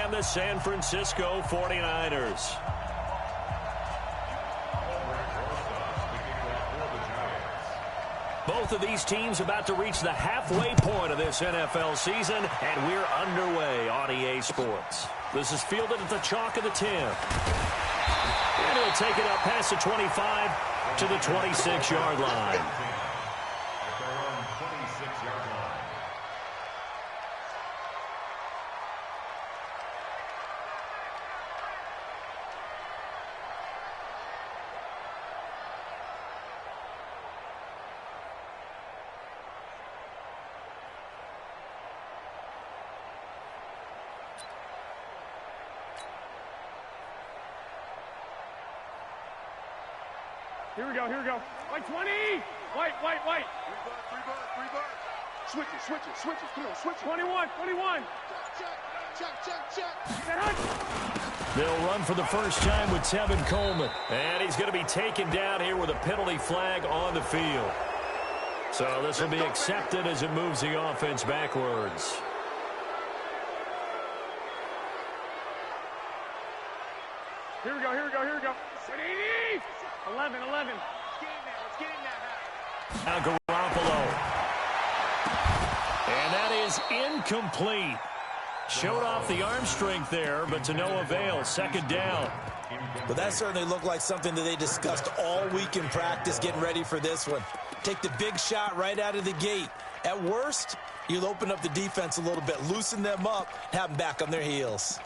and the San Francisco 49ers. Both of these teams about to reach the halfway point of this NFL season, and we're underway on EA Sports. This is fielded at the chalk of the 10. And he'll take it up past the 25 to the 26-yard line. Here we go, here we go. White 20! White. Three butt. Switch it. Come on, switch it. 21. Check. They'll run for the first time with Tevin Coleman. And he's going to be taken down here with a penalty flag on the field. So this will be accepted as it moves the offense backwards. Here we go. 11. Let's get in there. Now Garoppolo. And that is incomplete. Showed off the arm strength there, but to no avail. Second down. But that certainly looked like something that they discussed all week in practice getting ready for this one. Take the big shot right out of the gate. At worst, you'll open up the defense a little bit, loosen them up, have them back on their heels.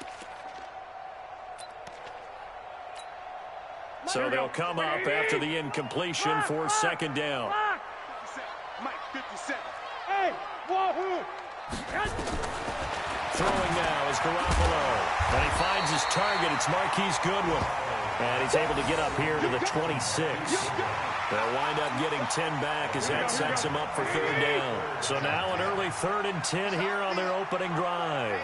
So they'll come up after the incompletion for second down. Mike, 57. Hey, whoa. Throwing now is Garoppolo. And he finds his target. It's Marquise Goodwin. And he's able to get up here to the 26. They'll wind up getting 10 back as that sets him up for third down. So now an early 3rd and 10 here on their opening drive.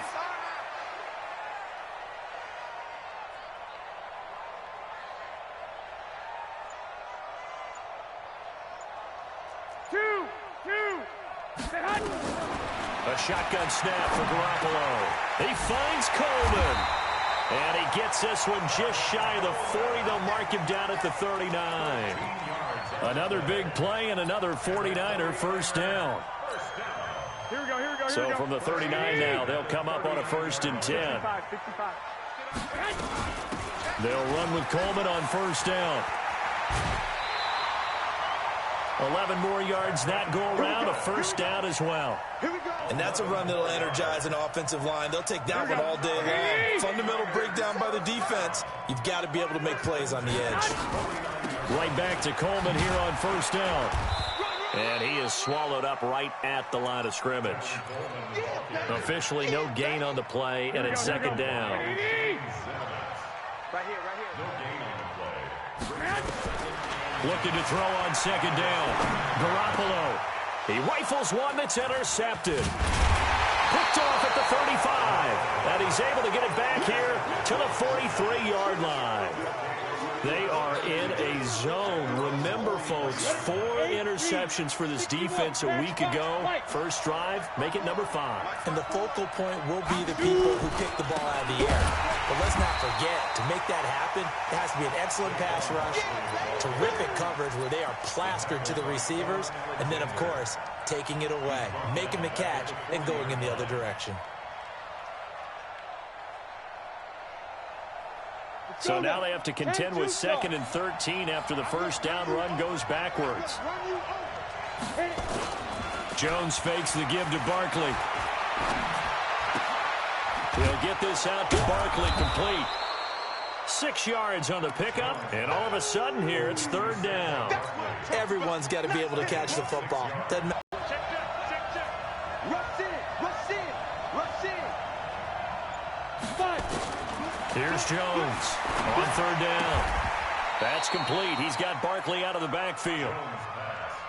A shotgun snap for Garoppolo. He finds Coleman. And he gets this one just shy of the 40. They'll mark him down at the 39. Another big play and another 49er first down. Here we go. So from the 39 now, they'll come up on a 1st and 10. 55. They'll run with Coleman on first down. 11 more yards that go around, a first down as well. And that's a run that'll energize an offensive line. They'll take that one all day long. Fundamental breakdown by the defense. You've got to be able to make plays on the edge. Right back to Coleman here on first down. And he is swallowed up right at the line of scrimmage. Officially no gain on the play, and it's second down. Right here. Looking to throw on second down. Garoppolo. He rifles one that's intercepted. Picked off at the 35. And he's able to get it back here to the 43-yard line. They are in a zone. Remember, folks, 4 interceptions for this defense a week ago. First drive, make it number 5. And the focal point will be the people who pick the ball out of the air. But let's not forget, to make that happen, it has to be an excellent pass rush, terrific coverage where they are plastered to the receivers, and then, of course, taking it away, making the catch, and going in the other direction. So now they have to contend with 2nd and 13 after the first down run goes backwards. Jones fakes the give to Barkley. He'll get this out to Barkley complete. 6 yards on the pickup, and all of a sudden here it's third down. Everyone's got to be able to catch the football. Doesn't matter. Here's Jones on third down. That's complete. He's got Barkley out of the backfield.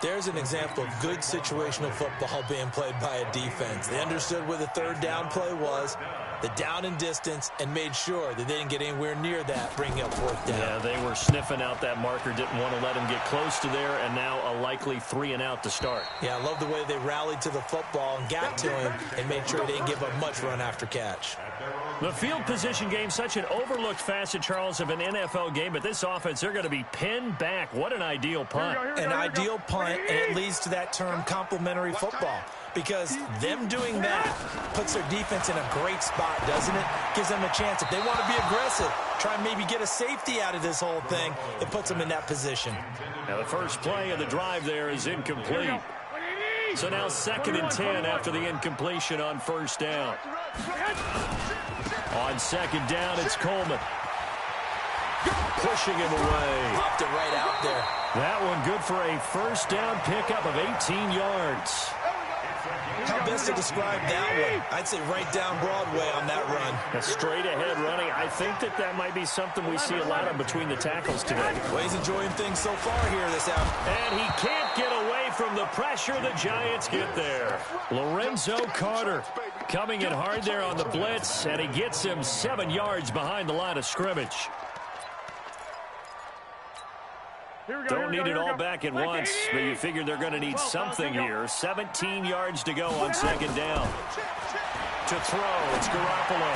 There's an example of good situational football being played by a defense. They understood where the third down play was, the down and distance, and made sure that they didn't get anywhere near that, bringing up fourth down. Yeah, they were sniffing out that marker, didn't want to let him get close to there, and now a likely 3 and out to start. Yeah, I love the way they rallied to the football and got to him and made sure they didn't give up much run after catch. The field position game, such an overlooked facet, Charles, of an NFL game, but this offense, they're going to be pinned back. What an ideal punt. An ideal punt, and it leads to that term complementary football, because them doing that puts their defense in a great spot, doesn't it? Gives them a chance. If they want to be aggressive, try and maybe get a safety out of this whole thing, it puts them in that position. Now the first play of the drive there is incomplete. So now 2nd and 10 after the incompletion on first down. On 2nd down, it's Coleman. Pushing him away. Popped it right out there. That one good for a first down pickup of 18 yards. How best to describe that one? I'd say right down Broadway on that run. A straight ahead running. I think that might be something we see a lot of between the tackles today. Well, he's enjoying things so far here this afternoon. And he can't get away from the pressure the Giants get there. Lorenzo Carter coming in hard there on the blitz, and he gets him 7 yards behind the line of scrimmage. Don't need it all back at once, but you figure they're going to need something here. 17 yards to go on 2nd down. To throw, it's Garoppolo.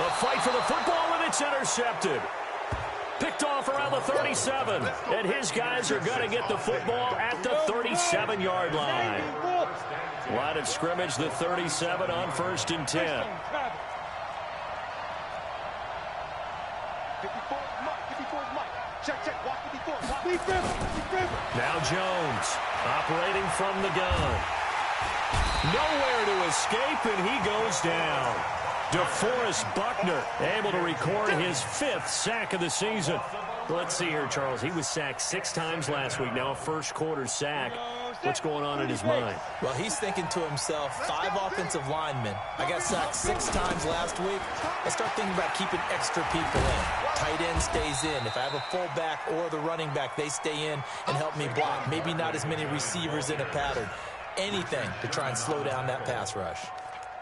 A fight for the football, and it's intercepted. Picked off around the 37, and his guys are going to get the football at the 37-yard line. Line of scrimmage, the 37 on 1st and 10. Now Jones, operating from the gun. Nowhere to escape, and he goes down. DeForest Buckner able to record his 5th sack of the season. Let's see here, Charles. He was sacked 6 times last week. Now a first-quarter sack. What's going on in his mind? Well, he's thinking to himself, 5 offensive linemen. I got sacked 6 times last week. I start thinking about keeping extra people in. Tight end stays in. If I have a fullback or the running back, they stay in and help me block. Maybe not as many receivers in a pattern. Anything to try and slow down that pass rush.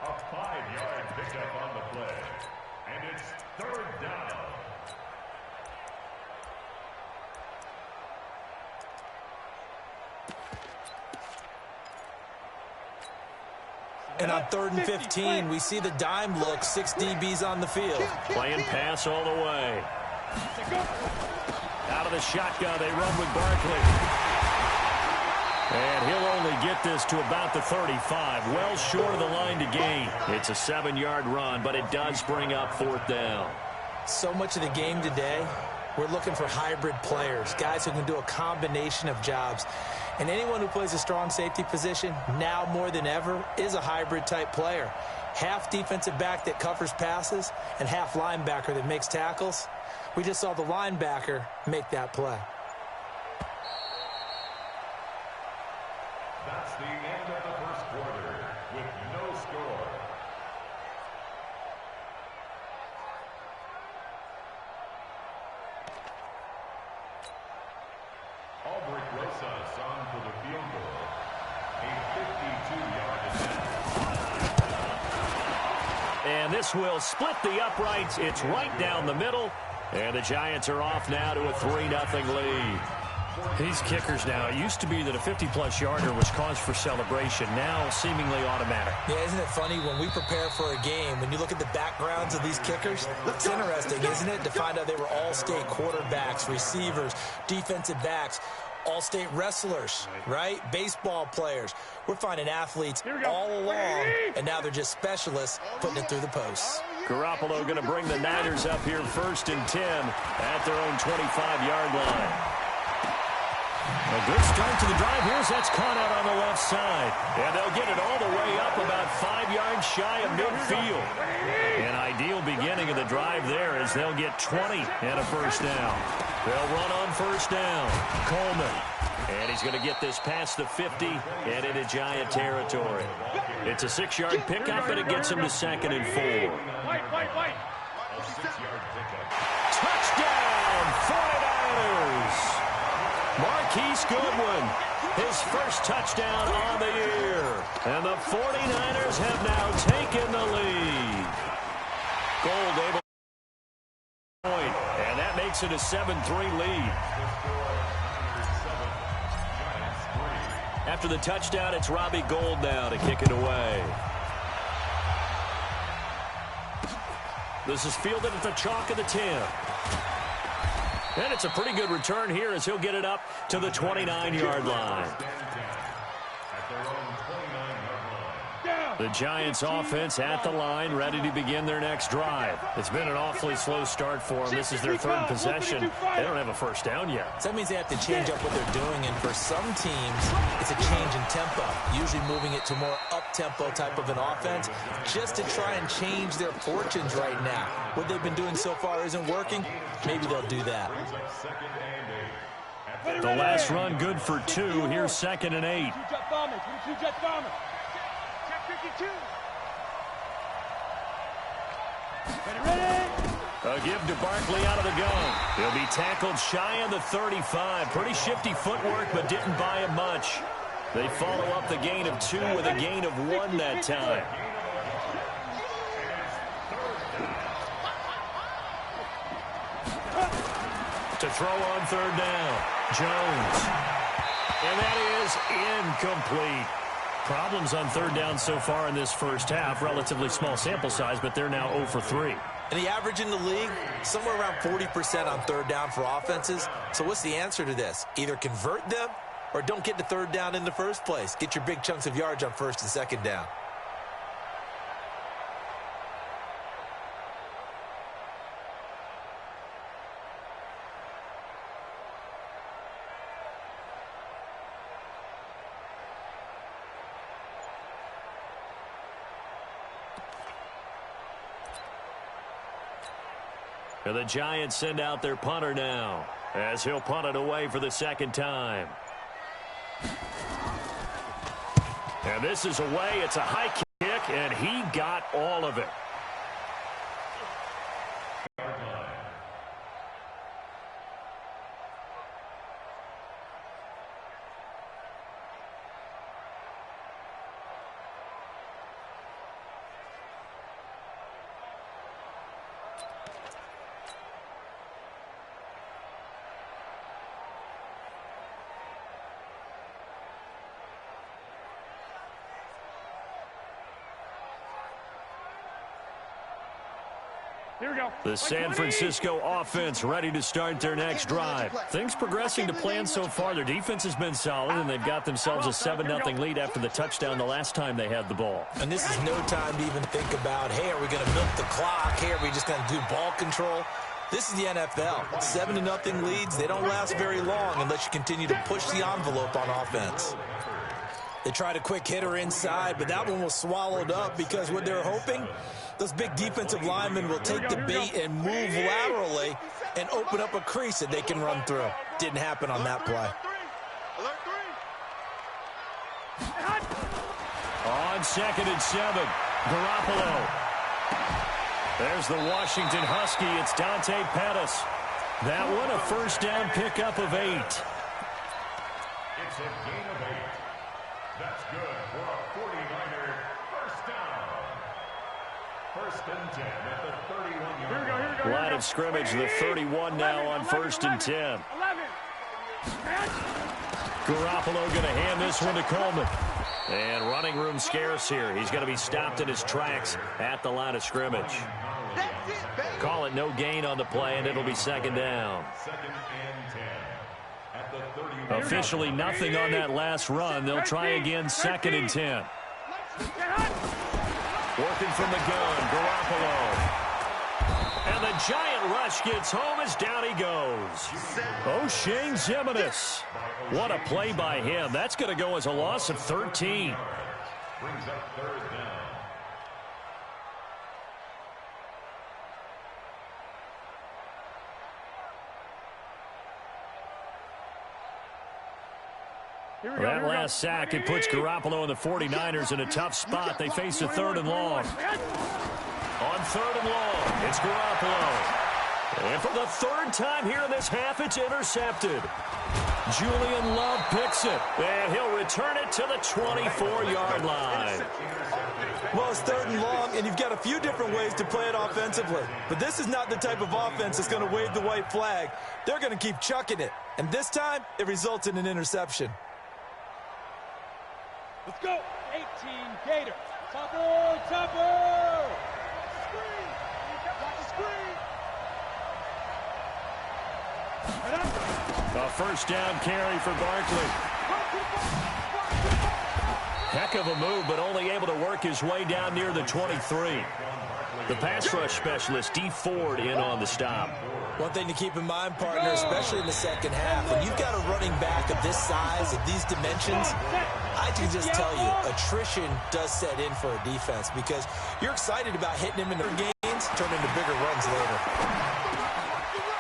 A 5-yard pickup on the play. And it's 3rd down. And on 3rd and 15, we see the dime look, 6 DBs on the field. Playing pass all the way. Out of the shotgun, they run with Barkley. And he'll only get this to about the 35, well short of the line to gain. It's a 7-yard run, but it does bring up 4th down. So much of the game today, we're looking for hybrid players, guys who can do a combination of jobs. And anyone who plays a strong safety position, now more than ever, is a hybrid-type player. Half defensive back that covers passes and half linebacker that makes tackles. We just saw the linebacker make that play. That's the end of the first quarter with no score. Albrecht Rosas on for the field goal. A 52-yard attempt. And this will split the uprights. It's right down the middle. And the Giants are off now to a 3-0 lead. These kickers now, it used to be that a 50-plus yarder was cause for celebration. Now seemingly automatic. Yeah, isn't it funny when we prepare for a game, when you look at the backgrounds of these kickers, it's interesting, isn't it, to find out they were all-state quarterbacks, receivers, defensive backs, all-state wrestlers, right? Baseball players. We're finding athletes all along, and now they're just specialists putting it through the posts. Garoppolo going to bring the Niners up here 1st and 10 at their own 25-yard line. A good start to the drive. Here's that's caught out on the left side. And they'll get it all the way up about 5 yards shy of midfield. An ideal beginning of the drive there as they'll get 20 and a first down. They'll run on first down. Coleman. And he's going to get this past the 50 and into Giant territory. It's a 6-yard pickup, and it gets him to 2nd and 4. A 6-yard pickup. Touchdown, 49ers. Marquise Goodwin, his first touchdown on the year. And the 49ers have now taken the lead. Gold able to point, and that makes it a 7-3 lead. After the touchdown, it's Robbie Gould now to kick it away. This is fielded at the chalk of the 10. And it's a pretty good return here as he'll get it up to the 29-yard line. The Giants offense at the line, ready to begin their next drive. It's been an awfully slow start for them. This is their third possession. They don't have a first down yet. So that means they have to change up what they're doing, and for some teams, it's a change in tempo, usually moving it to more up-tempo type of an offense, just to try and change their fortunes right now. What they've been doing so far isn't working. Maybe they'll do that. The last run good for 2. Here's 2nd and 8. A give to Barkley out of the gun. He'll be tackled shy of the 35. Pretty shifty footwork, but didn't buy him much. They follow up the gain of 2 with a gain of 1 that time. To throw on 3rd down. Jones. And that is incomplete. Problems on 3rd down so far in this first half. Relatively small sample size, but they're now 0 for 3. And the average in the league, somewhere around 40% on 3rd down for offenses. So what's the answer to this? Either convert them or don't get to 3rd down in the first place. Get your big chunks of yards on 1st and 2nd down. And the Giants send out their punter now, as he'll punt it away for the 2nd time. And this is away. It's a high kick, and he got all of it. Here we go. The San Francisco offense ready to start their next drive. Things progressing to plan so far. Their defense has been solid, and they've got themselves a 7-0 lead after the touchdown the last time they had the ball. And this is no time to even think about, hey, are we going to milk the clock? Hey, are we just going to do ball control? This is the NFL. 7-0 leads, they don't last very long unless you continue to push the envelope on offense. They tried a quick hitter inside, but that one was swallowed up because what they're hoping, those big defensive linemen will take the bait and move laterally and open up a crease that they can run through. Didn't happen on that play. On 2nd and 7, Garoppolo. There's the Washington Husky. It's Dante Pettis. That one a first down pickup of 8. It's a gain of 8. That's good for a 49er first down. 1st and 10 at the 31-yard line. Here we go. Line of scrimmage, the 31 now on 1st and 10. 11. Garoppolo going to hand this one to Coleman. And running room scarce here. He's going to be stopped in his tracks at the line of scrimmage. Call it no gain on the play, and it'll be 2nd down. 2nd and 10 at the 30. Officially nothing on that last run. They'll try again 2nd and 10. Working from the gun, Garoppolo. And the giant rush gets home as down he goes. O'Shane Ximines. What a play by him. That's going to go as a loss of 13. Brings up 3rd down. That last sack, it puts Garoppolo and the 49ers in a tough spot. They face a 3rd and long. On 3rd and long, it's Garoppolo. And for the 3rd time here in this half, it's intercepted. Julian Love picks it, and he'll return it to the 24-yard line. Well, it's 3rd and long, and you've got a few different ways to play it offensively. But this is not the type of offense that's going to wave the white flag. They're going to keep chucking it. And this time, it results in an interception. Let's go. 18 Gators. Topper. A first down carry for Barkley. Heck of a move, but only able to work his way down near the 23. The pass rush specialist, D. Ford, in on the stop. One thing to keep in mind, partner, especially in the second half, when you've got a running back of this size, of these dimensions, I can just tell you, attrition does set in for a defense because you're excited about hitting him in their gains, turn into bigger runs later.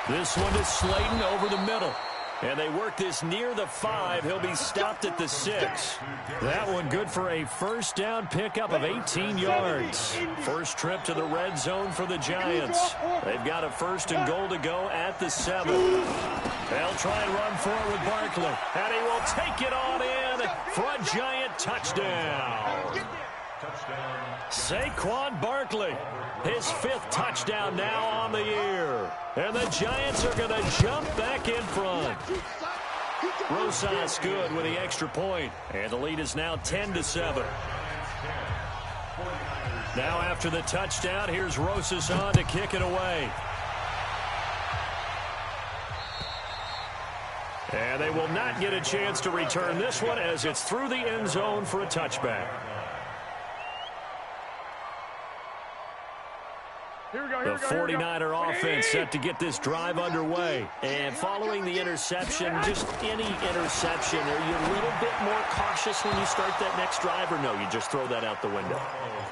This one is Slayton over the middle. And they work this near the 5. He'll be stopped at the 6. That one good for a first down pickup of 18 yards. First trip to the red zone for the Giants. They've got a first and goal to go at the 7. They'll try and run forward with Barkley. And he will take it on in for a Giant touchdown. Saquon Barkley, his 5th touchdown now on the year. And the Giants are going to jump back in front. Rosas good with the extra point. And the lead is now 10-7. Now after the touchdown, here's Rosas on to kick it away. And they will not get a chance to return this one as it's through the end zone for a touchback. The 49er offense set to get this drive underway. And following the interception, just any interception, are you a little bit more cautious when you start that next drive, or no, you just throw that out the window?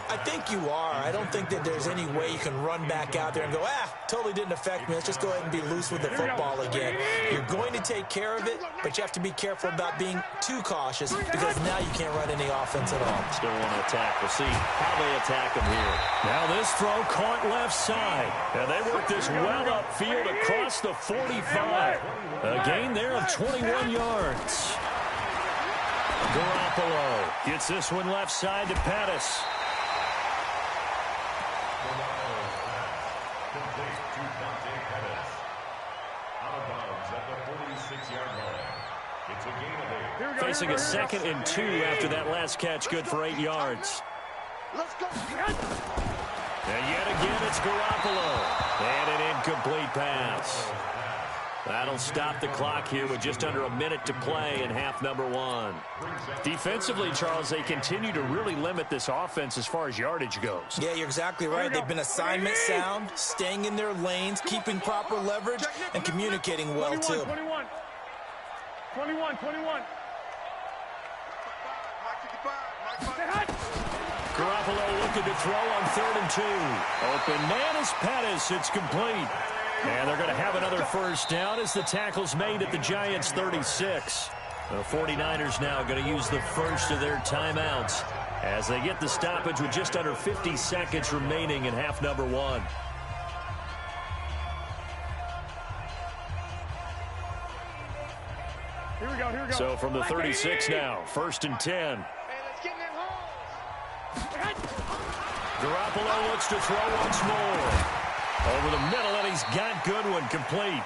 I think you are. I don't think that there's any way you can run back out there and go, totally didn't affect me. Let's just go ahead and be loose with the football again. You're going to take care of it, but you have to be careful about being too cautious because now you can't run any offense at all. Still want to attack. We'll see how they attack him here. Now this throw caught left side. And they work this well upfield across the 45. A gain there of 21 yards. Garoppolo gets this one left side to Pettis. Facing a 2nd and 2 after that last catch, good for 8 yards. And yet again, it's Garoppolo. And an incomplete pass. That'll stop the clock here with just under a minute to play in half number 1. Defensively, Charles, they continue to really limit this offense as far as yardage goes. Yeah, you're exactly right. They've been assignment sound, staying in their lanes, keeping proper leverage, and communicating well, too. 21. Garoppolo looking to throw on 3rd and 2. Open man is Pettis. It's complete. And they're going to have another first down as the tackle's made at the Giants' 36. The 49ers now going to use the first of their timeouts as they get the stoppage with just under 50 seconds remaining in half number 1. Here we go. So from the 36 now, 1st and 10. Garoppolo looks to throw once more. Over the middle, and he's got Goodwin complete.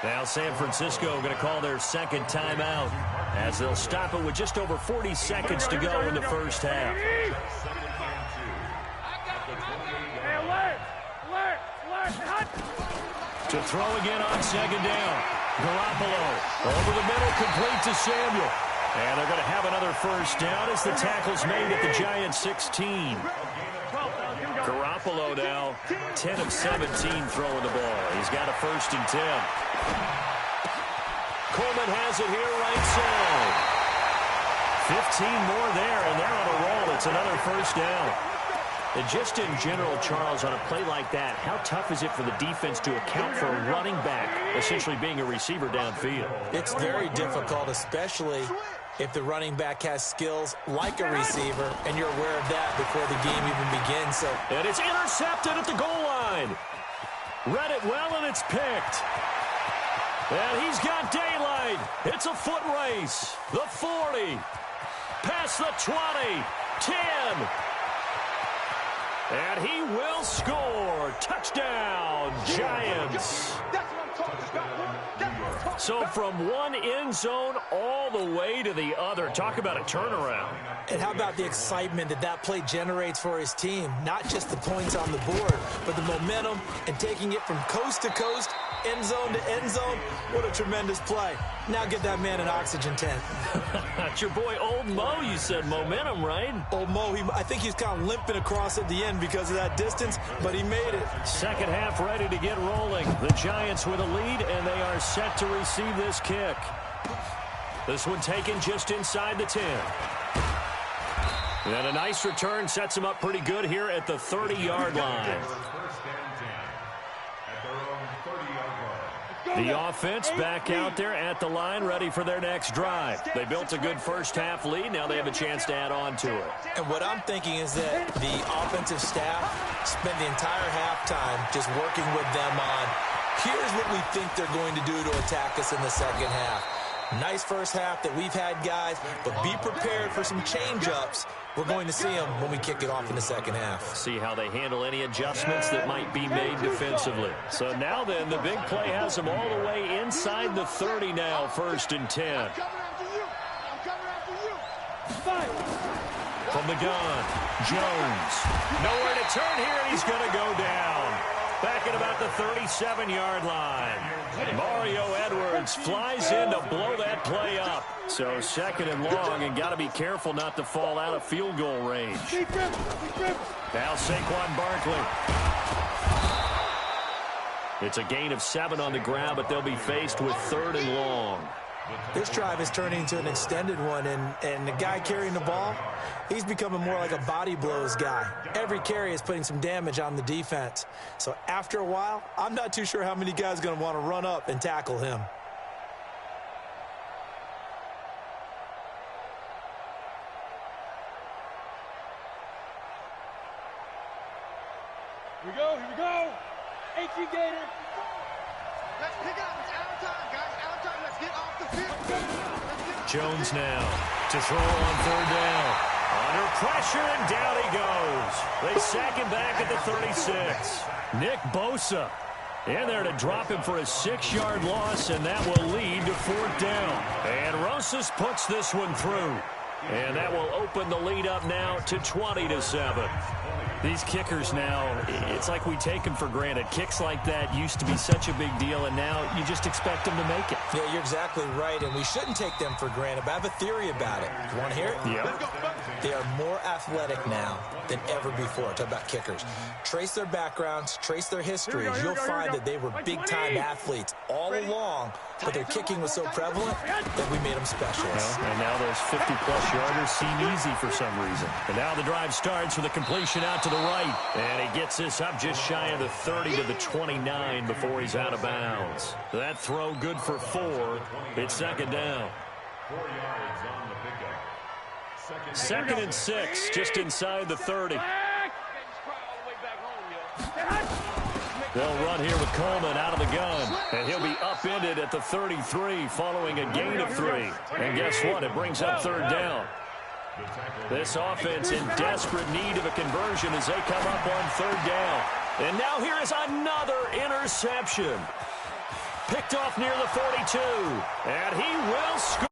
Now San Francisco going to call their 2nd timeout as they'll stop it with just over 40 seconds to go in the first half. To throw again on 2nd down. Garoppolo over the middle, complete to Samuel. And they're going to have another first down as the tackle's made at the Giants' 16. Garoppolo now 10 of 17 throwing the ball. He's got a 1st and 10. Coleman has it here right side. 15 more there, and they're on a roll. It's another first down. And just in general, Charles, on a play like that, how tough is it for the defense to account for a running back essentially being a receiver downfield? It's very difficult, especially if the running back has skills like a receiver, and you're aware of that before the game even begins. And it's intercepted at the goal line. Read it well, and it's picked. And he's got daylight. It's a foot race. The 40. Past the 20. 10. And he will score. Touchdown, Giants. So from one end zone all the way to the other. Talk about a turnaround. And how about the excitement that that play generates for his team? Not just the points on the board, but the momentum and taking it from coast to coast, end zone to end zone. What a tremendous play. Now get that man an oxygen tent. That's your boy Old Mo, you said. Momentum, right? Old Mo, I think he's kind of limping across at the end because of that distance, but he made it. Second half ready to get rolling. The Giants with a lead, and they are set to receive this kick. This one taken just inside the 10. And a nice return sets him up pretty good here at the 30-yard line. The offense back out there at the line, ready for their next drive. They built a good first-half lead. Now they have a chance to add on to it. And what I'm thinking is that the offensive staff spent the entire halftime just working with them on, here's what we think they're going to do to attack us in the second half. Nice first half that we've had, guys, but be prepared for some change-ups. We're going to see them when we kick it off in the second half. See how they handle any adjustments that might be made defensively. So now then, the big play has them all the way inside the 30 now, 1st and 10. From the gun, Jones. Nowhere to turn here, and he's going to go down. Back at about the 37-yard line. Mario Edwards flies in to blow that play up. So 2nd and long, and got to be careful not to fall out of field goal range. Now Saquon Barkley. It's a gain of 7 on the ground, but they'll be faced with 3rd and long. This drive is turning into an extended one, and the guy carrying the ball, he's becoming more like a body blows guy. Every carry is putting some damage on the defense. So after a while, I'm not too sure how many guys are going to want to run up and tackle him. Here we go. HE Gator. Let's pick it up. It's our time, guys. Our time. Let's get off the field. Jones now to throw on 3rd down. Under pressure, and down he goes. They sack him back at the 36. Nick Bosa in there to drop him for a 6-yard loss, and that will lead to 4th down. And Rosas puts this one through. And that will open the lead up now to 20-7. These kickers now, it's like we take them for granted. Kicks like that used to be such a big deal, and now you just expect them to make it. Yeah, you're exactly right, and we shouldn't take them for granted, but I have a theory about it. You want to hear it? Yeah. They are more athletic now than ever before. Talk about kickers. Trace their backgrounds, trace their histories. You'll find that they were big-time athletes all along, but their kicking was so prevalent that we made them specialists. And now those 50-plus yarders seem easy for some reason. And now the drive starts with a completion out to the right. And he gets this up just shy of the 30 to the 29 before he's out of bounds. That throw good for 4. It's 2nd down. 4 yards on the pickup. 2nd and 6, just inside the 30. They'll run here with Coleman out of the gun. And he'll be upended at the 33 following a gain of 3. And guess what? It brings up 3rd down. This offense in desperate need of a conversion as they come up on 3rd down. And now here is another interception. Picked off near the 42. And he will score.